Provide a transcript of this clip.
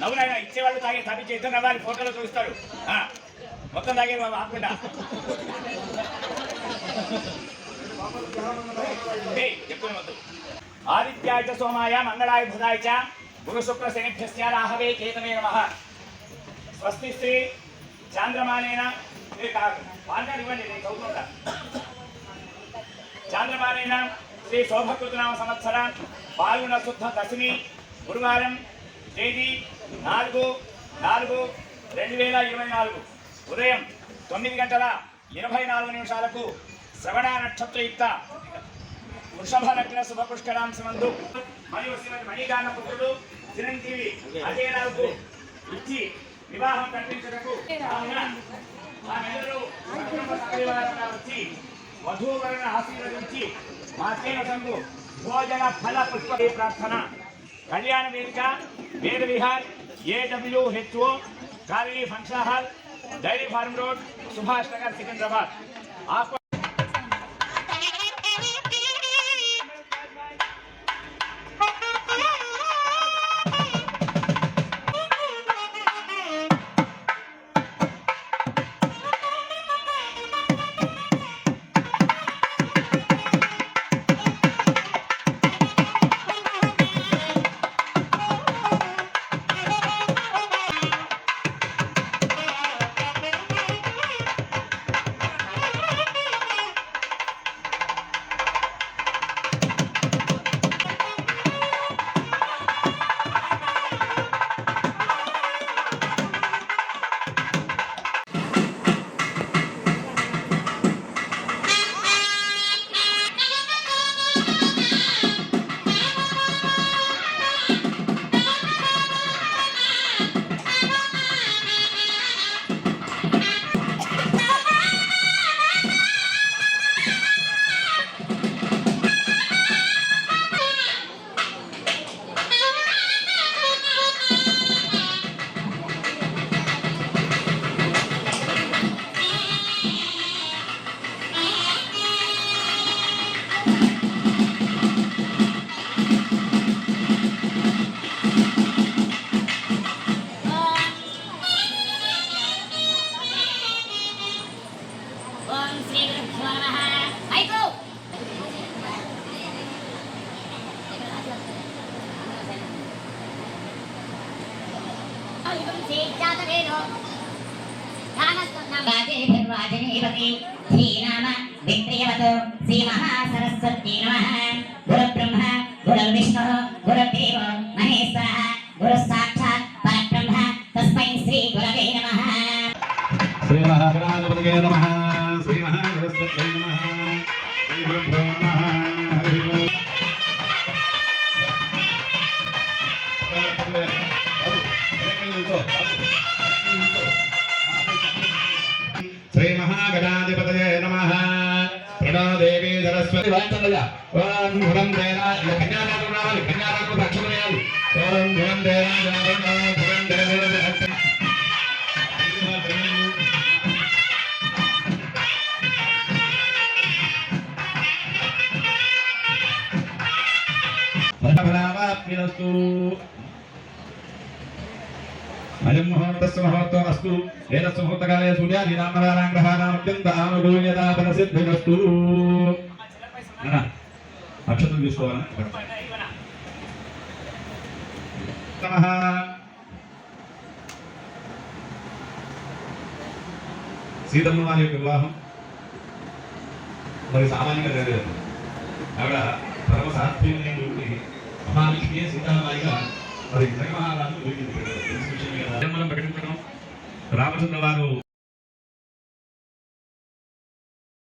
నవ్వునైనా ఇచ్చేవాళ్ళు తాగే తప్పించి ఇద్దరు నవ్వాలి ఫోటోలో చూపిస్తారు మొత్తం తాగే ఆకుండా చెప్పుకోవద్దు. ఆదిత్యాయ చ సోమాయ మంగళాయ బుధాయ చ గురు శుక్ర శనిభ్యస్య రాహవే కేతవే నమః. స్వస్తి శ్రీ చాంద్రమానేన పాండాలు ఇవ్వండి నేను చదువుకుంటా. చాంద్రమానేన శ్రీ శోభకృతనామ సంవత్సర పాల్గొన శుద్ధ దశమి గురువారం తేదీ 4/4/2024 ఉదయం 9:24 శ్రవణ నక్షత్రయుక్త వృషభ లగ్న శుభపుష్కరాంశమందు మరియు శ్రీమతి మణిగాన పుత్రుడు చిరంజీవి అజయరావుకు ఇచ్చి వివాహం కల్పించటకు వచ్చి వధూవరణ ఆశీర్వదించి మా చేనకు భోజన ఫల పుష్ప ప్రార్థన. కళ్యాణ వేదిక Veda Vihar AWHO colony function hall dairy farm road Subhash Nagar Secunderabad. Shri Mahasaraswati నమః. గురు బ్రహ్మ గురు విష్ణు గురు దేవో మహేశ్వర గురు సాక్షాత్ పరబ్రహ్మ తస్మై శ్రీ గురవే నమః. శ్రీ మహాగణాధిపతయే నమః. శ్రీ మహాసరస్వతీ నమః. శ్రీ గురుభ్యో నమః. హరి ఓం. శ్రీ మహాగణాధిపతయే నమః. ప్రణాదేవి సరస్వతి వాచనగా ఓం గురం దేనా కన్యాదానం రావాలి. కన్యాదానం రక్షణ చేయాలి. ఓం గురం దేనా గురం దేనా ఫలఫలావాప్తిరస్తు. అయం ముహూర్తస్సు ముహూర్తో అస్తు. ఏతస్సు ముహూర్తకాలే సూర్యాదీనాం గ్రహాణాం అత్యంత ఆనుకూల్యతా ఫలసిద్ధిరస్తు. అక్షతం తీసుకోవాలా? సీతమ్మ వారి యొక్క వివాహం మరి సామాన్యంగా జరగలేదు. ఆవిడ పరమ సాత్వికులైనటువంటి మహాలక్ష్మి సీతామాయిగా మరి జగన్మహారాజు ప్రకటించడం రామచంద్ర వారు